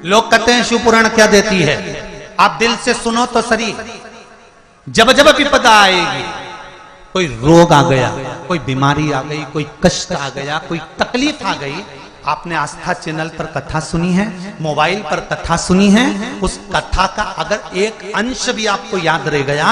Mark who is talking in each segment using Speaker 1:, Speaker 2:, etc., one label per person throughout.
Speaker 1: लोग कहते हैं शिव पुराण क्या देती है, आप दिल से सुनो तो सही। जब जब विपदा आएगी, कोई रोग आ गया, कोई बीमारी आ गई, कोई कष्ट आ गया, कोई तकलीफ आ गई, आपने आस्था चैनल पर कथा सुनी है, मोबाइल पर कथा सुनी है, उस कथा का अगर एक अंश भी आपको याद रह गया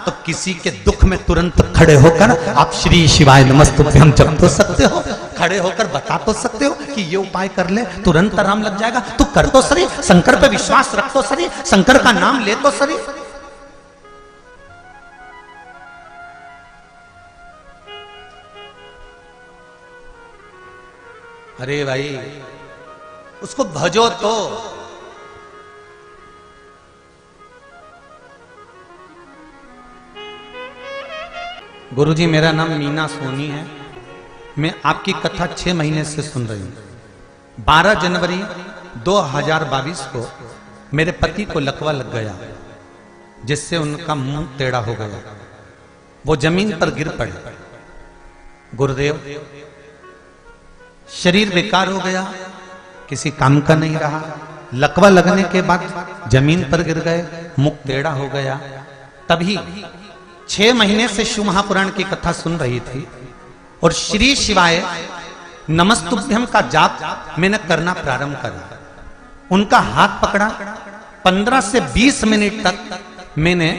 Speaker 1: तो किसी के दुख में तुरंत खड़े होकर आप श्री शिवाय नमस्तुभ्यम जप तो सकते हो, खड़े होकर बता तो सकते हो कि ये उपाय कर ले तुरंत आराम लग जाएगा। तू कर तो सही, शंकर पे विश्वास रख तो सही, शंकर का नाम ले तो सही। अरे भाई उसको भजो तो। गुरुजी मेरा नाम मीना सोनी है, मैं आपकी कथा 6 महीने से सुन रही हूं। 12 जनवरी 2022 को मेरे पति को लकवा लग गया, जिससे उनका मुंह टेढ़ा हो गया, वो जमीन पर गिर पड़े। गुरुदेव शरीर बेकार हो गया, किसी काम का नहीं रहा, लकवा लगने के बाद जमीन पर गिर गए, मुख टेढ़ा हो गया। तभी 6 महीने से शिव महापुराण की कथा सुन रही थी और श्री शिवाय नमस्तुभ्यम का जाप मैंने करना प्रारंभ करा। उनका हाथ पकड़ा, 15 से 20 मिनट तक मैंने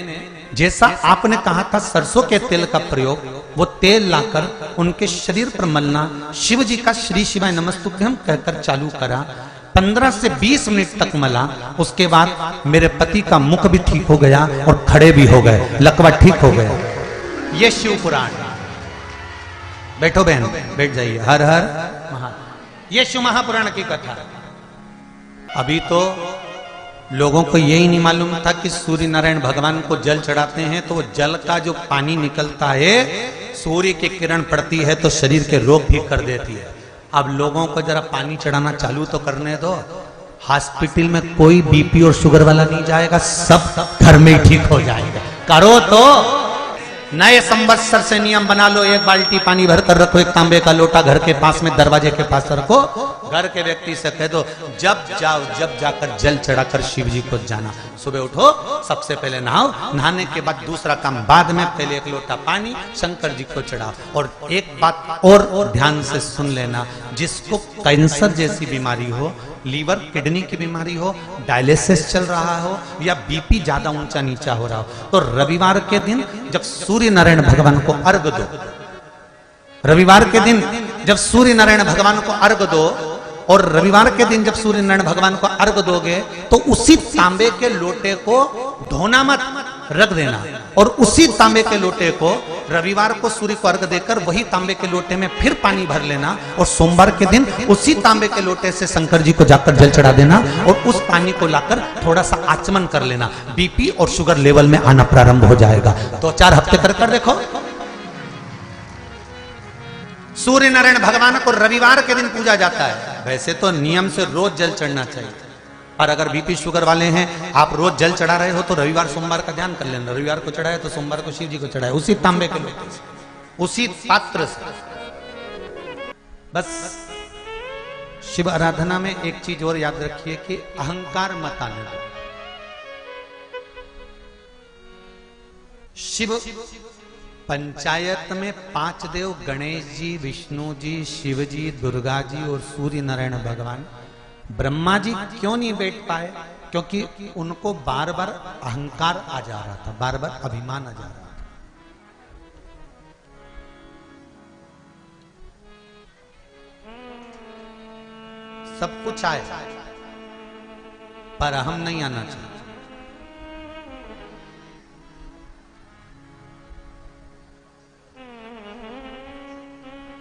Speaker 1: जैसा आपने कहा था सरसों के तेल का प्रयोग, वो तेल लाकर उनके शरीर पर मलना, शिव जी का श्री शिवाय नमस्तुभ्यम कहकर चालू करा। 15 से 20 मिनट तक मला। उसके बाद मेरे पति का मुख भी ठीक हो गया और खड़े भी हो गए, लकवा ठीक हो गया। ये शिव पुराण। बैठो बहन, बैठ जाइए। हर हर महादेव। ये शिव महापुराण की कथा। अभी तो लोगों को यही नहीं मालूम था कि सूर्य नारायण भगवान को जल चढ़ाते हैं तो वो जल का जो पानी निकलता है, सूर्य की किरण पड़ती है तो शरीर के रोग भी कर देती है। अब लोगों को जरा पानी चढ़ाना चालू तो करने दो। हॉस्पिटल में कोई बीपी और शुगर वाला नहीं जाएगा, सब घर में ही ठीक हो जाएगा। करो तो। नए संवत्सर से नियम बना लो, 1 बाल्टी पानी भर कर रखो, 1 तांबे का लोटा घर के पास में दरवाजे के पास रखो। घर के व्यक्ति से कह दो जब जाओ, जब जाकर जल चढ़ाकर शिव जी को जाना। सुबह उठो, सबसे पहले नहाओ, नहाने के बाद दूसरा काम बाद में, पहले 1 लोटा पानी शंकर जी को चढ़ाओ। और एक बात और ध्यान से सुन लेना, जिसको कैंसर जैसी बीमारी हो, लीवर किडनी की बीमारी हो, डायलिसिस चल रहा हो या बीपी ज्यादा ऊंचा नीचा हो रहा हो, तो रविवार के दिन जब सूर्य नारायण भगवान को अर्घ दो, रविवार के दिन जब सूर्य नारायण भगवान को अर्घ दो, और रविवार के दिन जब सूर्य नारायण भगवान को अर्घ दोगे तो उसी तांबे के लोटे को धोना मत, रख देना। और उसी तांबे के लोटे को रविवार को सूर्य को अर्घ देकर वही तांबे के लोटे में फिर पानी भर लेना, और सोमवार के दिन उसी तांबे के लोटे से शंकर जी को जाकर जल चढ़ा देना, और उस पानी को लाकर थोड़ा सा आचमन कर लेना। बीपी और शुगर लेवल में आना प्रारंभ हो जाएगा। 2-4 हफ्ते कर देखो। सूर्य नारायण भगवान को रविवार के दिन पूजा जाता है। वैसे तो नियम से रोज जल चढ़ना चाहिए, और अगर बीपी शुगर वाले हैं, आप रोज जल चढ़ा रहे हो तो रविवार सोमवार का ध्यान कर लेना। रविवार को चढ़ाए तो सोमवार को शिव जी को चढ़ाए, उसी तांबे के लोटे से, उसी पात्र से। बस शिव आराधना में एक चीज और याद रखिए कि अहंकार मत आने दो। शिव पंचायत में 5 देव, गणेश जी, विष्णु जी, शिव जी, दुर्गा जी और सूर्य नारायण भगवान। ब्रह्मा जी क्यों नहीं बैठ पाए? क्योंकि उनको बार बार अहंकार आ जा रहा था, बार बार अभिमान आ जा रहा था। सब कुछ आए पर अहम नहीं आना चाहिए।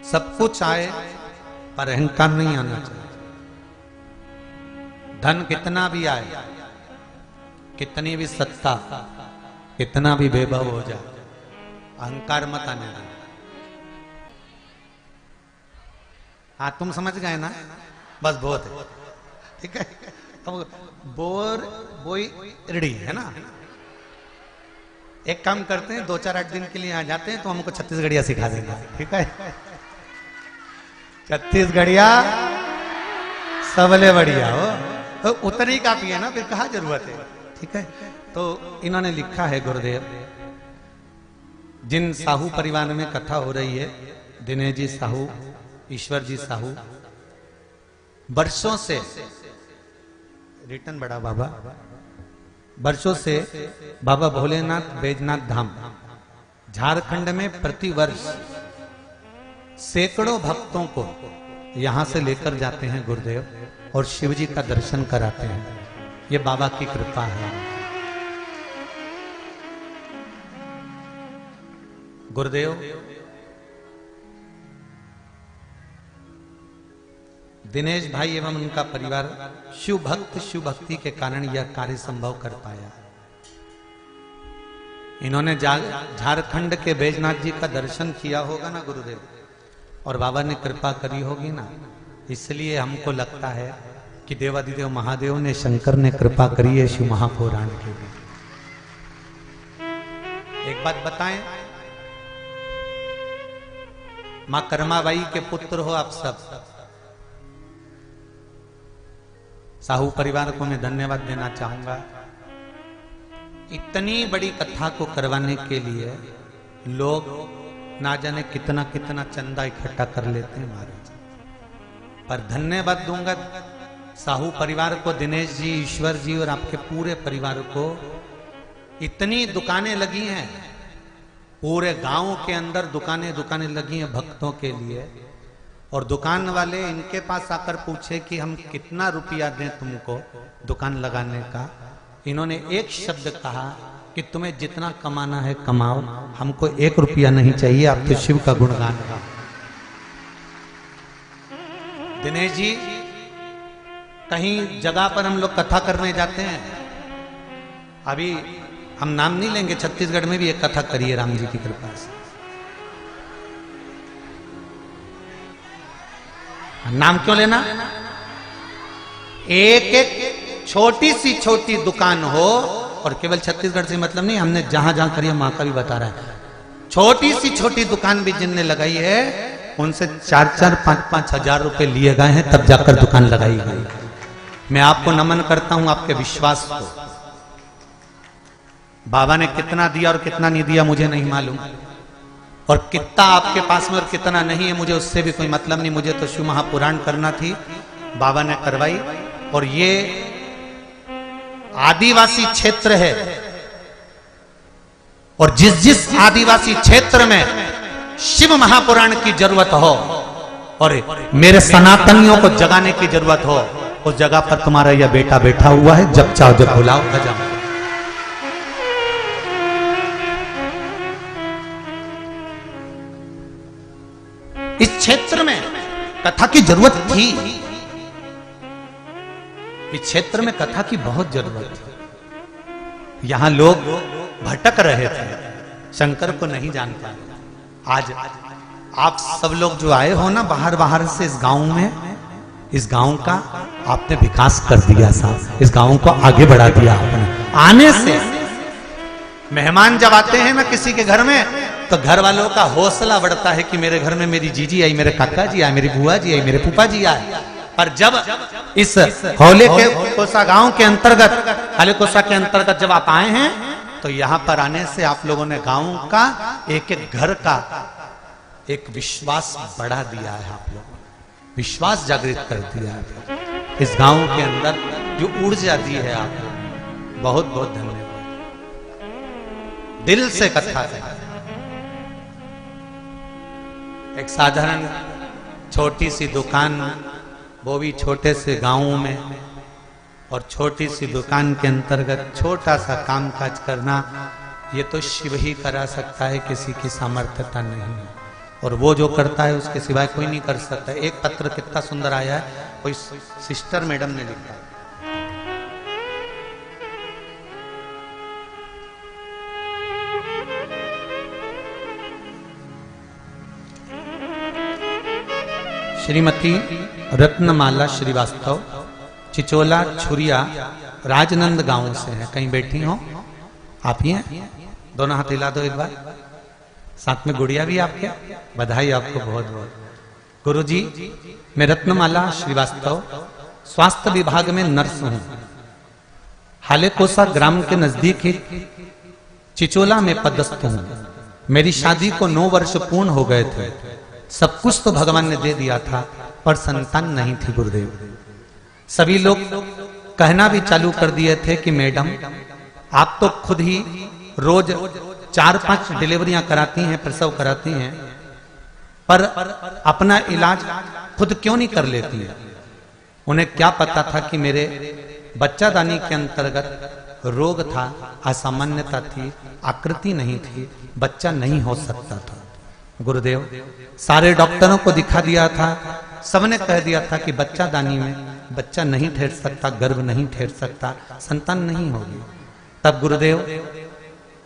Speaker 1: सब कुछ आए पर अहंकार नहीं आना चाहिए। धन कितना भी आए, कितनी भी सत्ता, कितना भी वैभव हो जाए, अहंकार मत आने दो। हाँ तुम समझ गए ना, बस बहुत है, ठीक है। तो बोर बोई रेडी है ना। एक काम करते हैं, 2-4-8 दिन के लिए आ जाते हैं तो हमको छत्तीसगढ़िया सिखा देंगे, ठीक है। छत्तीसगढ़िया सबले बढ़िया हो। तो उतना ही काफी है ना, फिर कहाँ जरूरत है। ठीक है, तो इन्होंने लिखा है गुरुदेव, जिन साहू परिवार में कथा हो रही है, दिनेश जी साहू, ईश्वर जी साहू, वर्षों से रिटर्न बड़ा बाबा, वर्षों से बाबा भोलेनाथ बैजनाथ धाम झारखंड में प्रतिवर्ष सैकड़ों भक्तों को यहां से लेकर जाते हैं गुरुदेव, और शिव जी का दर्शन कराते हैं। ये बाबा की कृपा है। गुरुदेव दिनेश भाई एवं उनका परिवार शिव भक्त, शिव भक्ति के कारण यह कार्य संभव कर पाया। इन्होंने झारखंड के बैजनाथ जी का दर्शन किया होगा ना गुरुदेव, और बाबा ने कृपा करी होगी ना, इसलिए हमको लगता है कि देवादिदेव महादेव ने, शंकर ने कृपा करी है शिव महापुराण के लिए। एक बात बताएं, मां कर्माबाई के पुत्र हो आप सब, साहू परिवार को मैं धन्यवाद देना चाहूंगा। इतनी बड़ी कथा को करवाने के लिए लोग ना जाने कितना कितना चंदा इकट्ठा कर लेते हैं महाराज, पर धन्यवाद दूंगा साहू परिवार को, दिनेश जी, ईश्वर जी और आपके पूरे परिवार को। इतनी दुकानें लगी हैं पूरे गांव के अंदर, दुकानें लगी हैं भक्तों के लिए, और दुकान वाले इनके पास आकर पूछे कि हम कितना रुपया दें तुमको दुकान लगाने का। इन्होंने एक शब्द कहा कि तुम्हें जितना कमाना है कमाओ, हमको 1 रुपया नहीं चाहिए, आप तो शिव का गुणगान गाओ। दिनेश जी, कहीं जगह पर हम लोग कथा करने जाते हैं, अभी हम नाम नहीं लेंगे, छत्तीसगढ़ में भी एक कथा करी है राम जी की कृपा से, नाम क्यों लेना। एक एक छोटी सी छोटी दुकान हो, और केवल छत्तीसगढ़ से मतलब नहीं, हमने जहां जहां करी है मां का भी बता रहा है, छोटी सी छोटी दुकान भी जिनने लगाई है उनसे 4-4, 5-5 हजार रुपए लिए गए हैं, तब जाकर दुकान लगाई गई। मैं आपको नमन करता हूं आपके विश्वास को। बाबा ने कितना दिया और कितना नहीं दिया मुझे नहीं मालूम, और कितना आपके पास में और कितना नहीं है मुझे उससे भी कोई मतलब नहीं। मुझे तो शिव महापुराण करना थी, बाबा ने करवाई। और ये आदिवासी क्षेत्र है, और जिस जिस आदिवासी क्षेत्र में शिव महापुराण की जरूरत हो और मेरे सनातनियों को जगाने की जरूरत हो, उस जगह पर तुम्हारा यह बेटा बैठा हुआ है, जब चाहो जब बुलाओ खजाओ। इस क्षेत्र में कथा की जरूरत थी, इस क्षेत्र में कथा की बहुत जरूरत थी। यहां लोग भटक रहे थे, शंकर को नहीं जान पाए। आज आप सब लोग जो आए हो ना बाहर बाहर से इस गांव में, इस गांव का आपने विकास कर दिया साहब, इस गांव को आगे बढ़ा दिया आपने। आने से मेहमान जब आते हैं ना किसी के घर में, तो घर वालों का हौसला बढ़ता है कि मेरे घर में मेरी जीजी आई, मेरे काका जी आए, मेरी बुआ जी आई, मेरे फूफा जी आए। पर जब इस हौले के कोसा गांव के अंतर्गत, हले कोसा के अंतर्गत जब आप आए हैं, तो यहां पर आने से आप लोगों ने गांव का एक एक घर का एक विश्वास बढ़ा दिया है, आप लोगों ने विश्वास जागृत कर दिया है। इस गांव के अंदर जो ऊर्जा दी है आप लोगों, बहुत बहुत धन्यवाद। दिल से कथा है। एक साधारण छोटी सी दुकान, वो भी छोटे से गांव में, और छोटी सी दुकान के अंतर्गत छोटा सा काम काज करना, ये तो शिव ही करा सकता है, किसी की सामर्थ्यता नहीं है। और वो जो करता है उसके सिवाय कोई नहीं कर सकता। एक पत्र कितना सुंदर आया है, कोई सिस्टर मैडम ने लिखा है, श्रीमती रत्नमाला श्रीवास्तव, चिचोला छुरिया, राजनंद गांव से है। कहीं बैठी हो आप ही हैं? दोनों हाथ हिला दो एक बार। साथ में गुड़िया भी आपके, बधाई आपको बहुत बहुत। गुरुजी, मैं रत्नमाला श्रीवास्तव स्वास्थ्य विभाग में नर्स हूं। हालेकोसा ग्राम के नजदीक ही चिचोला में पदस्थ हूं। मेरी शादी को 9 वर्ष पूर्ण हो गए थे। सब कुछ तो भगवान ने दे दिया था, पर संतान नहीं थी गुरुदेव। सभी लोग कहना भी चालू कर दिए थे कि मैडम आप तो खुद ही रोज 4-5 डिलीवरियां कराती हैं, प्रसव कराती हैं, पर अपना इलाज खुद क्यों नहीं कर लेती है। उन्हें क्या पता था कि मेरे बच्चादानी के अंतर्गत रोग था, असामान्यता थी, आकृति नहीं थी, बच्चा नहीं हो सकता था। गुरुदेव सारे डॉक्टरों को दिखा दिया था, सबने कह दिया था कि बच्चादानी में बच्चा नहीं ठहर सकता, गर्भ नहीं ठहर सकता, संतान नहीं होगी। तब गुरुदेव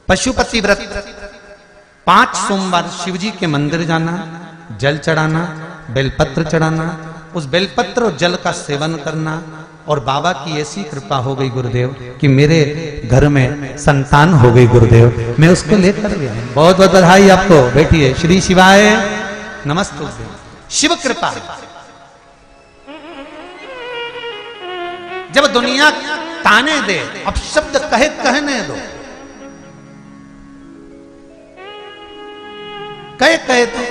Speaker 1: पशुपति व्रत 5 सोमवार शिवजी के मंदिर जाना, जल चढ़ाना, बेलपत्र चढ़ाना, उस बेलपत्र और जल का सेवन करना, और बाबा की ऐसी कृपा हो गई गुरुदेव कि मेरे घर में संतान हो गई गुरुदेव। मैं उसको लेकर गया। बहुत बहुत बधाई आपको। बैठिए। श्री शिवाय नमस्तुभ्यं। शिव कृपा। जब दुनिया ताने दे, अब शब्द कहने दो, कहे तो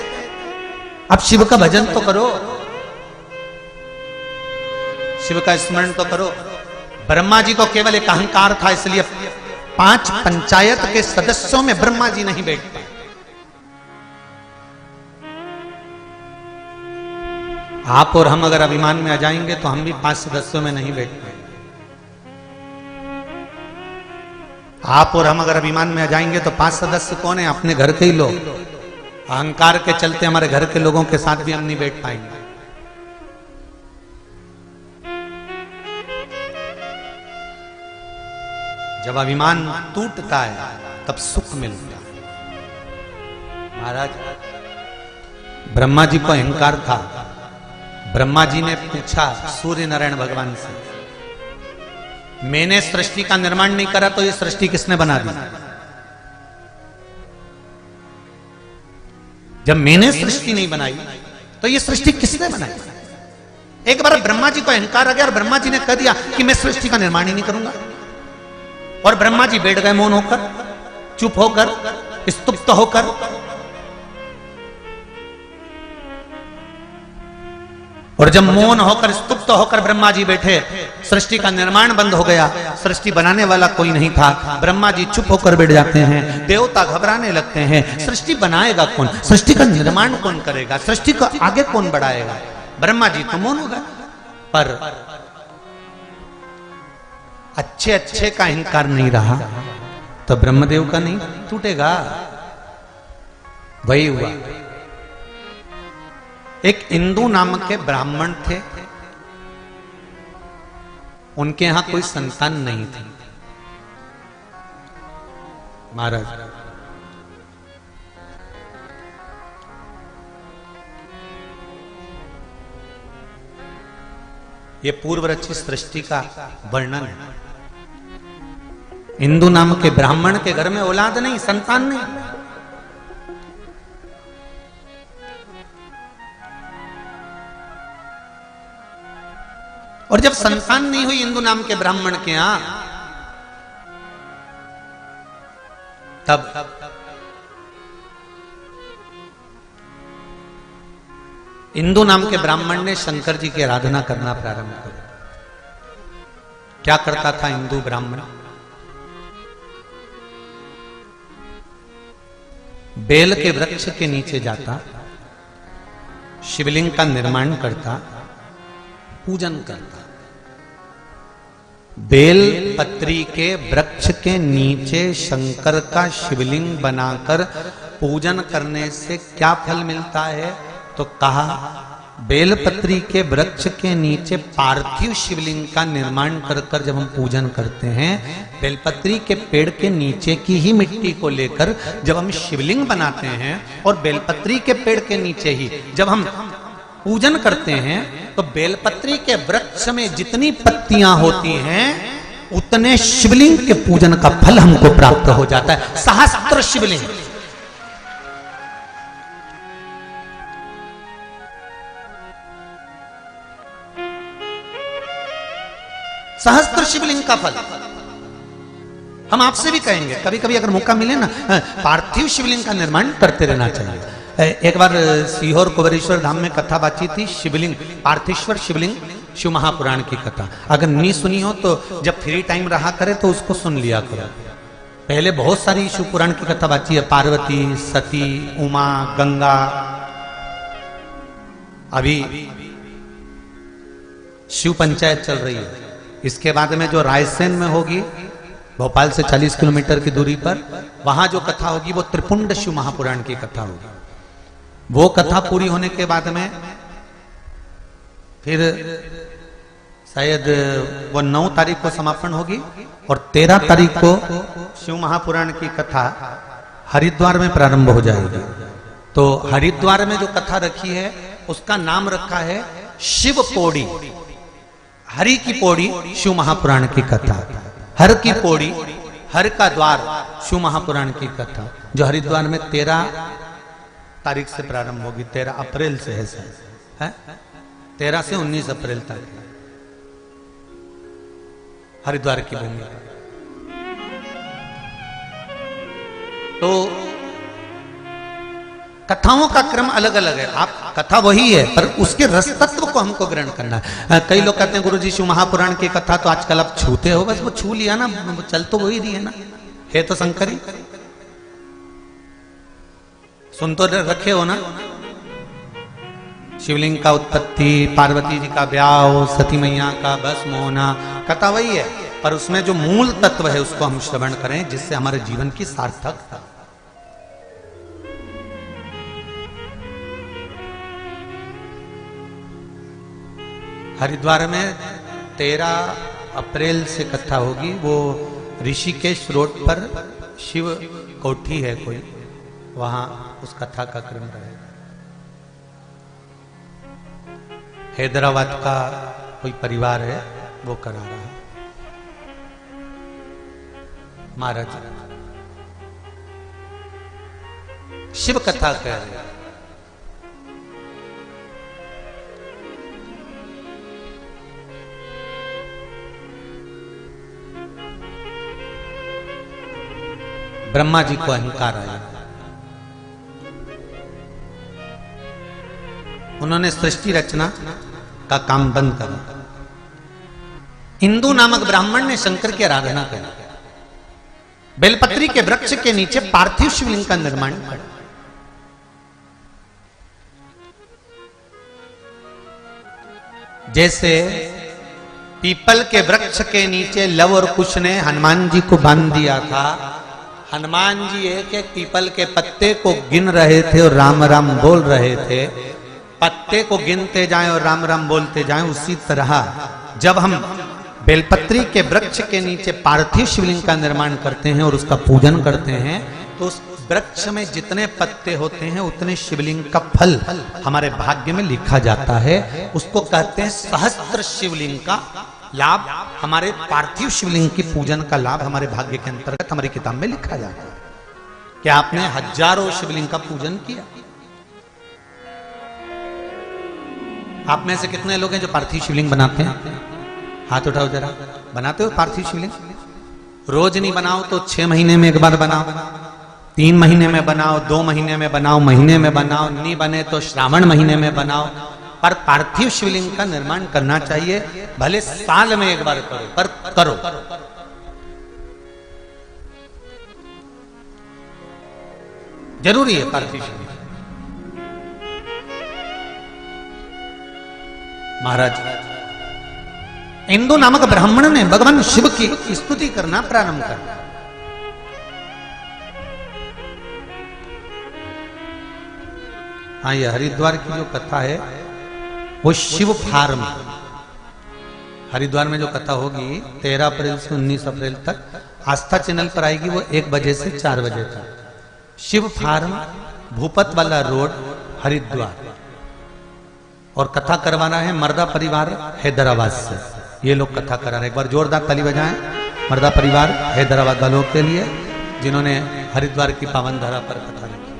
Speaker 1: अब शिव का भजन तो करो, शिव का स्मरण तो करो। ब्रह्मा जी को केवल एक अहंकार था, इसलिए 5 पंचायत के सदस्यों में ब्रह्मा जी नहीं बैठ पाए। आप और हम अगर अभिमान में आ जाएंगे तो हम भी 5 सदस्यों में नहीं बैठ पाए। आप और हम अगर अभिमान में आ जाएंगे तो 5 सदस्य कौन है? अपने घर के ही लोग। अहंकार के चलते हमारे घर के लोगों के साथ भी हम नहीं बैठ पाएंगे। जब अभिमान टूटता है तब सुख मिलता है। महाराज ब्रह्मा जी को अहंकार था। ब्रह्मा जी ने पूछा सूर्य नारायण भगवान से, मैंने सृष्टि का निर्माण नहीं करा तो ये सृष्टि किसने बना दी? जब मैंने सृष्टि नहीं बनाई तो ये सृष्टि किसने बनाई? एक बार ब्रह्मा जी को अहंकार आ गया और ब्रह्मा जी ने कह दिया कि मैं सृष्टि का निर्माण ही नहीं करूंगा। और ब्रह्मा जी बैठ गए मौन होकर, चुप होकर, स्तुप्त होकर। और जब मौन होकर, स्तुप्त होकर ब्रह्मा जी बैठे, सृष्टि का निर्माण बंद हो गया। सृष्टि बनाने वाला कोई नहीं था। ब्रह्मा जी चुप होकर बैठ जाते हैं। देवता घबराने लगते हैं। सृष्टि बनाएगा कौन? सृष्टि का निर्माण कौन करेगा? सृष्टि को आगे कौन बढ़ाएगा? ब्रह्मा जी तो मौन हो गए। पर अच्छे का अहंकार नहीं रहा तो ब्रह्मदेव का नहीं टूटेगा। वही हुआ। एक इंदु नाम के ब्राह्मण थे, उनके यहां कोई संतान नहीं थी। महाराज ये पूर्व रचित सृष्टि का वर्णन है। इंदु नाम के ब्राह्मण के घर में औलाद नहीं, संतान नहीं। और जब संतान नहीं हुई इंदु नाम के ब्राह्मण के यहां, तब इंदु नाम के ब्राह्मण ने शंकर जी की आराधना करना प्रारंभ कर। क्या करता था इंदु ब्राह्मण? बेल के वृक्ष के नीचे जाता, शिवलिंग का निर्माण करता, पूजन करता। बेल पत्री के वृक्ष के नीचे शंकर का शिवलिंग बनाकर पूजन करने से क्या फल मिलता है? तो कहा बेलपत्री के वृक्ष के नीचे पार्थिव शिवलिंग का निर्माण कर कर जब हम पूजन करते हैं, बेलपत्री के पेड़ के नीचे की ही मिट्टी को लेकर जब हम शिवलिंग बनाते हैं और बेलपत्री के पेड़ के नीचे ही जब हम पूजन करते हैं, तो बेलपत्री के वृक्ष में जितनी पत्तियां होती हैं उतने शिवलिंग के पूजन का फल हमको प्राप्त हो जाता है। सहस्त्र शिवलिंग। सहस्त्र शिवलिंग का फल। हम आपसे भी कहेंगे कभी कभी अगर मौका मिले ना, पार्थिव शिवलिंग का निर्माण करते रहना चाहिए। एक बार सीहोर कुबेरेश्वर धाम में कथा बाची थी, शिवलिंग पार्थिश्वर शिवलिंग शिव महापुराण की कथा। अगर नहीं सुनी हो तो जब फ्री टाइम रहा करे तो उसको सुन लिया करो। पहले बहुत सारी शिव पुराण की कथा बाची है, पार्वती, सती, उमा, गंगा। अभी शिव पंचायत चल रही है। इसके बाद में जो रायसेन में होगी, भोपाल से 40 किलोमीटर की दूरी पर, वहां जो कथा होगी वो त्रिपुंड शिव महापुराण की कथा होगी। वो कथा पूरी होने के बाद में फिर शायद वो 9 तारीख को समापन होगी और 13 तारीख को शिव महापुराण की कथा हरिद्वार में प्रारंभ हो जाएगी। तो हरिद्वार में जो कथा रखी है उसका नाम रखा है शिव पौड़ी। हरि की पौड़ी शिव महापुराण की कथा, हर की पौड़ी, हर का द्वार शिव महापुराण की कथा, जो हरिद्वार में 13 तारीख से प्रारंभ होगी। 13 अप्रैल से है सर, है 13 से 19 अप्रैल तक हरिद्वार की भूमि पर। तो कथाओं का क्रम अलग अलग है। आप कथा वही है पर उसके रस तत्व को हमको ग्रहण करना है। कई लोग कहते हैं गुरुजी शिव महापुराण की कथा तो आजकल आप छूते हो, बस वो छू लिया ना, चल तो वही रही है ना, है तो शंकरी, सुन तो रखे हो ना। शिवलिंग का उत्पत्ति, पार्वती जी का ब्याह, सती मैया का भस्म होना, कथा वही है पर उसमें जो मूल तत्व है उसको हम श्रवण करें जिससे हमारे जीवन की सार्थकता। हरिद्वार में 13 अप्रैल से कथा होगी। वो ऋषिकेश रोड पर शिव कोठी है कोई, वहां उस कथा का क्रम रहेगा। हैदराबाद का कोई परिवार है वो करा रहा है। महाराज शिव कथा कह रहे हैं। ब्रह्मा जी को अहंकार आया, उन्होंने सृष्टि रचना का काम बंद करा। इंदु नामक ब्राह्मण ने शंकर की आराधना करी, बेलपत्री के वृक्ष के नीचे पार्थिव शिवलिंग का निर्माण किया। जैसे पीपल के वृक्ष के नीचे लव और कुश ने हनुमान जी को बांध दिया था, हनुमान जी एक एक पीपल के पत्ते को गिन रहे थे और राम राम बोल रहे थे। पत्ते को गिनते जाएं और राम राम बोलते जाएं। उसी तरह जब हम बेलपत्री के वृक्ष के नीचे पार्थिव शिवलिंग का निर्माण करते हैं और उसका पूजन करते हैं तो उस वृक्ष में जितने पत्ते होते हैं उतने शिवलिंग का फल हमारे भाग्य में लिखा जाता है। उसको कहते हैं सहस्त्र शिवलिंग का लाभ। हमारे पार्थिव शिवलिंग की पूजन का लाभ हमारे भाग्य के अंतर्गत हमारी किताब में लिखा जाता है। क्या आपने हजारों शिवलिंग का पूजन किया? आप में से कितने लोग हैं जो पार्थिव शिवलिंग बनाते हैं? हाथ उठाओ जरा। बनाते हो पार्थिव शिवलिंग? रोज नहीं बनाओ तो 6 महीने में एक बार बनाओ, 3 महीने में बनाओ, 2 महीने में बनाओ, महीने में बनाओ, नहीं बने तो श्रावण महीने में बनाओ। पर पार्थिव शिवलिंग का निर्माण करना चाहिए, भले साल में एक बार करो पर करो। जरूरी है पार्थिव शिवलिंग। महाराज इंदु नामक ब्राह्मण ने भगवान शिव की स्तुति करना प्रारंभ कर। हाँ, ये हरिद्वार की जो कथा है वो शिव फार्म, हरिद्वार में जो कथा होगी 13 अप्रैल से 19 अप्रैल तक आस्था चैनल पर आएगी। वो 1 बजे से 4 बजे तक। शिव फार्म, भूपत वाला रोड, हरिद्वार। और कथा करवाना है मर्दा परिवार हैदराबाद से। ये लोग कथा करा रहे हैं। एक बार जोरदार ताली बजाएं मर्दा परिवार हैदराबाद वालों के लिए जिन्होंने हरिद्वार की पावन धरा पर कथा रखी।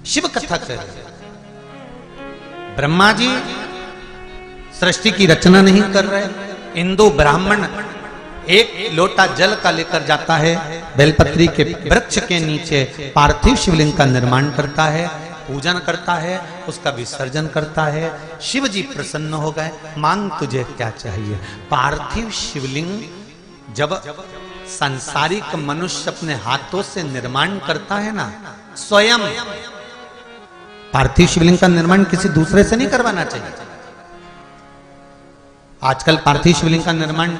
Speaker 1: शिव कथा कर रहे। ब्रह्मा जी सृष्टि की रचना नहीं कर रहे। हिंदू ब्राह्मण एक लोटा जल का लेकर जाता है, बेलपत्री के वृक्ष के नीचे पार्थिव शिवलिंग का निर्माण करता है, पूजन करता है, उसका विसर्जन करता है। शिव जी प्रसन्न हो गए, मांग तुझे क्या चाहिए। पार्थिव शिवलिंग जब सांसारिक मनुष्य अपने हाथों से निर्माण करता है ना, स्वयं पार्थिव शिवलिंग का निर्माण किसी दूसरे से नहीं करवाना चाहिए। आजकल पार्थिव शिवलिंग का निर्माण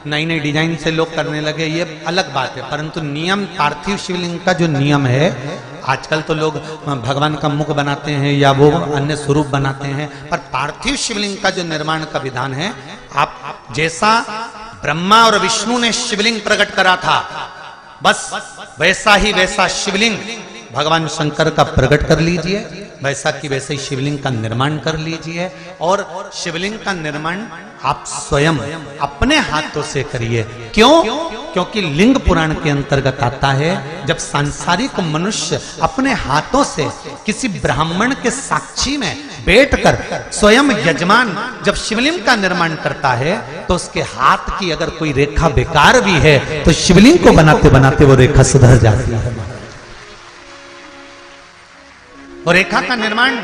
Speaker 1: नई नई डिजाइन से लोग करने लगे, ये अलग बात है, परंतु नियम पार्थिव शिवलिंग का जो नियम है, आजकल तो लोग भगवान का मुख बनाते हैं या वो अन्य स्वरूप बनाते हैं, पर पार्थिव शिवलिंग का जो निर्माण का विधान है, आप जैसा ब्रह्मा और विष्णु ने शिवलिंग प्रकट करा था, बस वैसा ही वैसा शिवलिंग भगवान शंकर का प्रकट कर लीजिए, वैसा कि वैसे ही शिवलिंग का निर्माण कर लीजिए। और शिवलिंग का निर्माण आप स्वयं अपने हाथों से करिए। क्यों? क्योंकि लिंग पुराण के अंतर्गत आता है, जब सांसारिक मनुष्य अपने हाथों से किसी ब्राह्मण के साक्षी में बैठकर स्वयं यजमान जब शिवलिंग का निर्माण करता है, तो उसके हाथ की अगर कोई रेखा बेकार भी है तो शिवलिंग को बनाते बनाते वो रेखा सुधर जाती है। और रेखा का निर्माण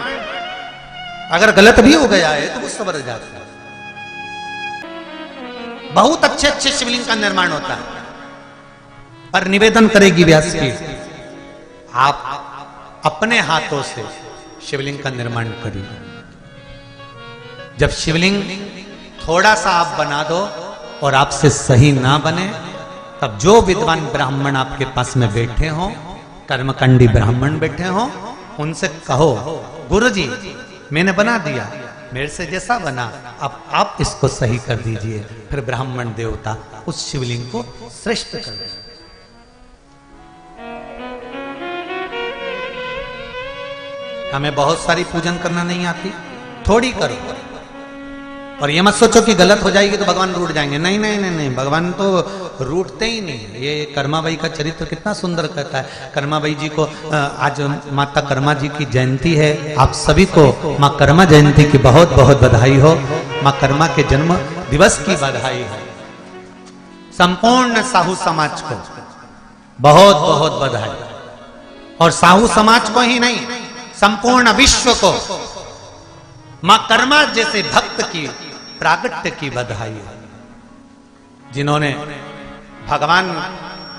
Speaker 1: अगर गलत भी हो गया है तो वो सवर जाता है। बहुत अच्छे अच्छे शिवलिंग का निर्माण होता है, पर निवेदन करेगी व्यास की, आप अपने हाथों से शिवलिंग का निर्माण करिए। जब शिवलिंग थोड़ा सा आप बना दो और आपसे सही ना बने, तब जो विद्वान ब्राह्मण आपके पास में बैठे हों, कर्मकांडी ब्राह्मण बैठे हों, उनसे कहो, गुरुजी मैंने बना दिया, मेरे से जैसा बना, अब आप इसको सही कर दीजिए। फिर ब्राह्मण देवता उस शिवलिंग को श्रेष्ठ कर दे। हमें बहुत सारी पूजन करना नहीं आती, थोड़ी करो। और ये मत सोचो कि गलत हो जाएगी तो भगवान रूठ जाएंगे। नहीं नहीं नहीं नहीं, भगवान तो रूठते ही नहीं। ये कर्माबाई का चरित्र कितना सुंदर कहता है। कर्माबाई जी को आज माता कर्मा जी की जयंती है। आप सभी को माँ कर्मा जयंती की बहुत बहुत बधाई हो। माँ कर्मा के जन्म दिवस की बधाई हो। संपूर्ण साहू समाज को बहुत बहुत बधाई, और साहू समाज को ही नहीं, संपूर्ण विश्व को माँ कर्मा जैसे भक्त की प्रागट्य की बधाई है, जिन्होंने भगवान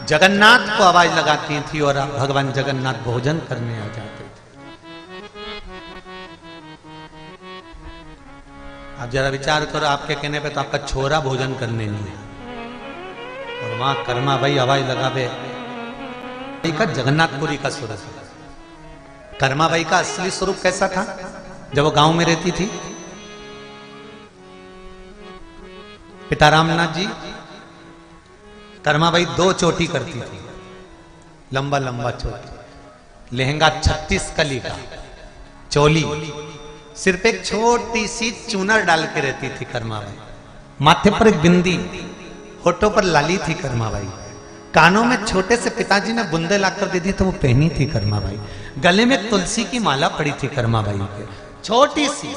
Speaker 1: जगन्नाथ को आवाज लगाती थी और भगवान जगन्नाथ भोजन करने आ जाते थे। आप जरा विचार करो, आपके कहने पे तो आपका छोरा भोजन करने नहीं है, और मां कर्मा भाई आवाज लगावे। का जगन्नाथपुरी का सूरत है। कर्मा बाई का असली स्वरूप कैसा था जब वो गांव में रहती थी? पिता रामनाथ जी, कर्माबाई 2 चोटी करती थी, लंबा लंबा चोटी, लहंगा 36 कली का, चोली, सिर पे एक छोटी सी चूनर डाल के रहती थी कर्माबाई, माथे पर एक बिंदी, होठों पर लाली थी कर्माबाई, कानों में छोटे से पिताजी ने बुंदे लाकर दे दी तो वो पहनी थी कर्माबाई, गले में तुलसी की माला पड़ी थी कर्माबाई के, छोटी सी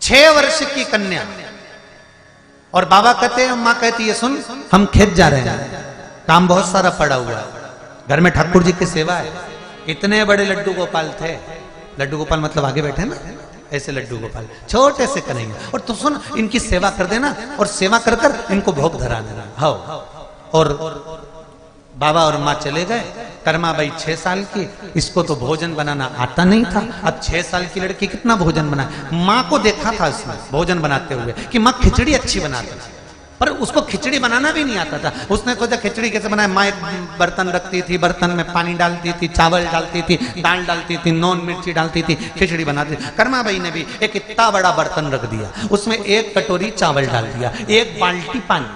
Speaker 1: 6 वर्ष की कन्या। और बाबा कहते हैं, माँ कहती है, सुन हम खेत जा रहे हैं, काम बहुत सारा पड़ा हुआ है, घर में ठाकुर जी की सेवा है। इतने बड़े लड्डू गोपाल थे, लड्डू गोपाल मतलब आगे बैठे ना, ऐसे लड्डू गोपाल छोटे से करेंगे, और तू सुन इनकी सेवा कर देना, और सेवा कर कर इनको भोग धरा देना। हाँ, और बाबा और माँ चले गए। कर्माबाई 6 साल की, इसको तो भोजन बनाना आता नहीं था। अब 6 साल की लड़की कितना भोजन बनाए। माँ को देखा था उसने भोजन बनाते हुए कि माँ खिचड़ी अच्छी बनाती थी, पर उसको खिचड़ी बनाना भी नहीं आता था। उसने सोचा खिचड़ी कैसे बनाए। माँ एक बर्तन रखती थी, बर्तन में पानी डालती थी, चावल डालती थी, दाल डालती थी, नॉन मिर्ची डालती थी, खिचड़ी बनाती थी। कर्माबाई ने भी एक इतना बड़ा बर्तन रख दिया, उसमें 1 कटोरी चावल डाल दिया, 1 बाल्टी पानी,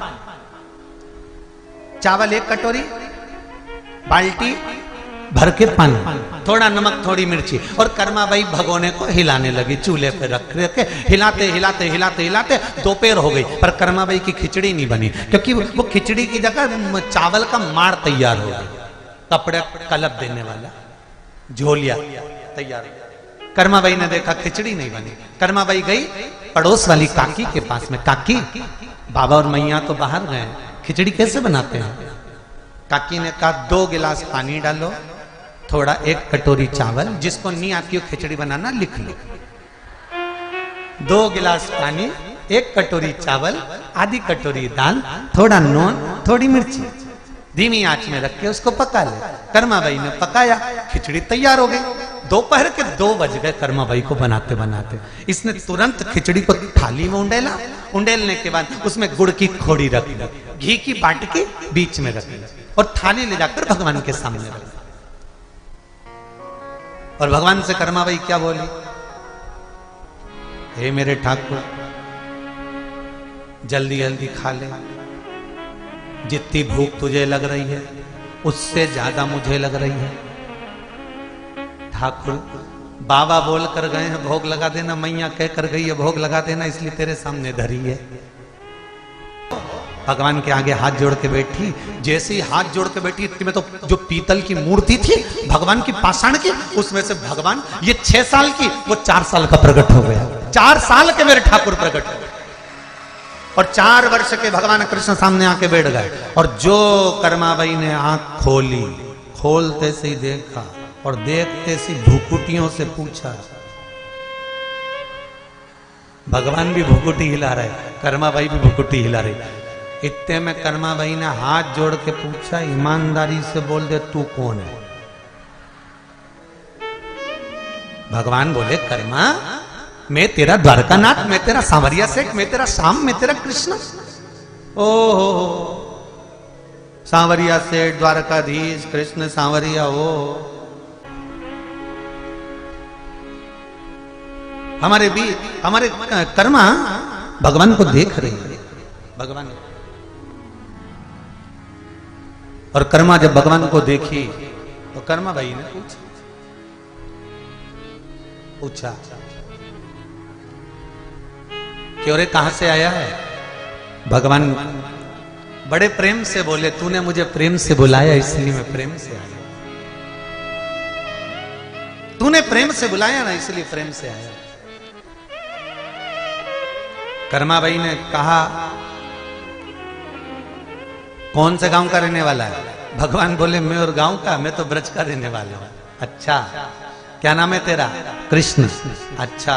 Speaker 1: चावल 1 कटोरी, बाल्टी भर के पानी, थोड़ा नमक, थोड़ी मिर्ची, और कर्माबाई भगोने को हिलाने लगी, चूल्हे पे रख के हिलाते हिलाते हिलाते हिलाते दोपहर हो गई, पर कर्माबाई की खिचड़ी नहीं बनी, क्योंकि वो खिचड़ी की जगह चावल का माड़ तैयार हो गया, कपड़े कलप देने वाला झोलिया तैयार। कर्माबाई ने देखा खिचड़ी नहीं बनी, कर्माबाई गई पड़ोस वाली काकी के पास में, काकी बाबा और मैया तो बाहर गए, खिचड़ी कैसे बनाते हैं? काकी ने कहा 2 गिलास पानी डालो, थोड़ा 1 कटोरी चावल, जिसको नहीं आती हो खिचड़ी बनाना लिख लो। 2 गिलास पानी, 1 कटोरी चावल, आधी कटोरी दाल, थोड़ा नून, थोड़ी मिर्ची, धीमी आंच में रख के उसको पका ले। कर्मा बाई ने पकाया, खिचड़ी तैयार हो गई। दोपहर के 2 बज गए कर्मा बाई को बनाते बनाते। इसने तुरंत खिचड़ी को थाली में उंडेला, उंडेलने के बाद उसमें गुड़ की खोड़ी रख दी, घी की बाटकी बीच में रख ली और थाली ले जाकर भगवान के सामने रख दी। और भगवान से कर्मा बाई क्या बोली? हे मेरे ठाकुर, जल्दी जल्दी खा ले, जितनी भूख तुझे लग रही है उससे ज्यादा मुझे लग रही है। ठाकुर बाबा बोल कर गए हैं भोग लगा देना, मैया कह कर गई है भोग लगा देना, इसलिए तेरे सामने धरी है। भगवान के आगे हाथ जोड़ के बैठी, जैसे ही हाथ जोड़ के बैठी इतने में तो जो पीतल की मूर्ति थी भगवान की पाषाण की, उसमें से भगवान ये 6 साल की वो 4 साल का प्रकट हो गया। 4 साल के मेरे ठाकुर प्रकट हो गए और 4 वर्ष के भगवान कृष्ण सामने आके बैठ गए। और जो कर्माबाई ने आंख खोली, खोलते से ही देखा और देखते से भुकुटियों से पूछा, भगवान भी भुकुटी हिला रहे, कर्माबाई भी भुकुटी हिला रही। इतने में कर्माबाई ने हाथ जोड़ के पूछा, ईमानदारी से बोल दे तू कौन है? भगवान बोले, कर्मा मैं तेरा द्वारकानाथ, मैं तेरा सांवरिया सेठ, मैं तेरा श्याम, मैं तेरा कृष्ण। ओहो सांवरिया सेठ, द्वारकाधीश, कृष्ण सांवरिया हो। हमारे कर्मा भगवान को देख रही है। भगवान और कर्मा जब भगवान को देखी तो कर्मा भाई ने पूछा कि अरे कहां से आया है? भगवान बड़े प्रेम से बोले, तूने मुझे प्रेम से बुलाया इसलिए मैं प्रेम से आया। तूने प्रेम से बुलाया ना इसलिए प्रेम से आया। कर्मा भाई ने कहा कौन से गांव का रहने वाला है? भगवान बोले मैं और गांव का, मैं तो ब्रज का रहने वाला हूं। अच्छा क्या नाम है तेरा? कृष्ण। अच्छा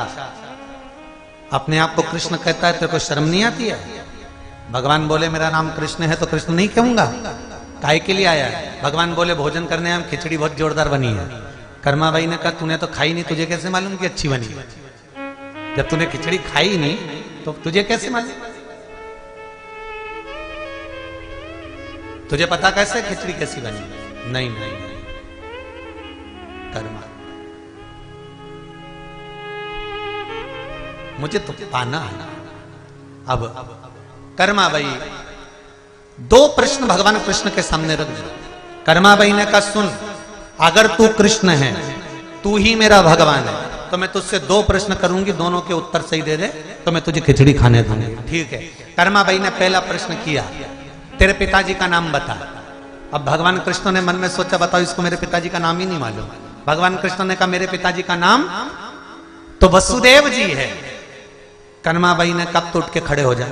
Speaker 1: अपने आप को कृष्ण कहता है, तेरे को शर्म नहीं आती है? भगवान बोले मेरा नाम कृष्ण है तो कृष्ण नहीं कहूंगा, काय के लिए आया है? भगवान बोले भोजन करने हम, खिचड़ी बहुत जोरदार बनी है। कर्मा भाई ने कहा तूने तो खाई नहीं, तुझे कैसे मालूम कि अच्छी बनी? जब तूने खिचड़ी खाई नहीं तो तुझे कैसे मालूम? तुझे पता कैसे खिचड़ी कैसी बनी? नहीं नहीं नहीं, कर्मा मुझे तो पाना है। अब कर्मा भाई 2 प्रश्न भगवान कृष्ण के सामने रख दिए। कर्मा भाई ने कहा सुन, अगर तू कृष्ण है, तू ही मेरा भगवान है, तो मैं तुझसे 2 प्रश्न करूंगी, दोनों के उत्तर सही दे दे तो मैं तुझे खिचड़ी खाने दूंगी। ठीक है। कर्मा भाई ने पहला प्रश्न किया, तेरे पिताजी का नाम बता। अब भगवान कृष्ण ने मन में सोचा बताओ इसको मेरे पिताजी का नाम ही नहीं मालूम। भगवान कृष्ण ने कहा मेरे पिताजी का नाम तो वसुदेव जी है। कर्मा बाई ने कब तो उठ के खड़े हो जाए,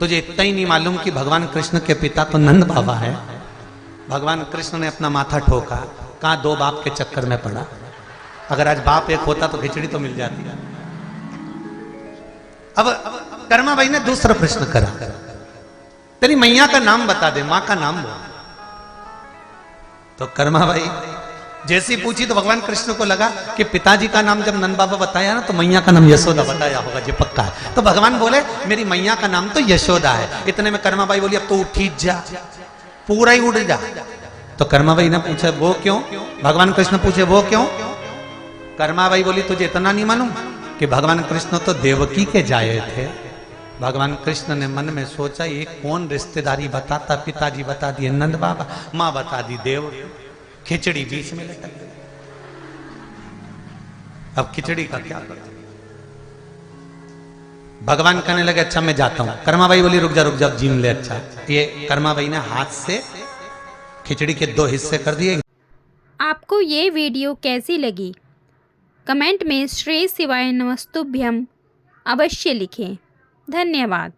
Speaker 1: तुझे इतना ही नहीं मालूम कि भगवान कृष्ण के पिता तो नंद बाबा है? भगवान कृष्ण ने अपना माथा ठोका, कहा 2 बाप के चक्कर में पड़ा, अगर आज बाप एक होता तो खिचड़ी तो मिल जाती। अब कर्मा बाई ने दूसरा प्रश्न करा, तेरी मैया का नाम बता दे, मां का नाम बोल। तो कर्मा भाई जैसी पूछी तो भगवान कृष्ण को लगा कि पिताजी का नाम जब नंद बाबा बताया ना तो मैया का नाम यशोदा बताया होगा, जी पक्का है। तो भगवान बोले मेरी मैया का नाम तो यशोदा है। इतने में कर्मा भाई बोली अब तो उठी जा, पूरा ही उड़ जा। तो कर्मा भाई ने पूछा वो क्यों? भगवान कृष्ण पूछे वो क्यों? कर्मा भाई बोली तुझे इतना नहीं मालूम कि भगवान कृष्ण तो देवकी के जाए थे। भगवान कृष्ण ने मन में सोचा ये कौन रिश्तेदारी बताता, पिताजी बता दिए नंद बाबा, मां बता दी देव, खिचड़ी बीच में लटक गई। अब खिचड़ी का क्या करें? भगवान कहने लगे अच्छा मैं जाता हूं। कर्मा भाई बोली रुक जा जीम ले। अच्छा ये कर्मा भाई ने हाथ से खिचड़ी के 2 हिस्से कर दिए।
Speaker 2: आपको ये वीडियो कैसी लगी? कमेंट में श्री शिवाय नमस्तुभ्यम अवश्य लिखें। धन्यवाद।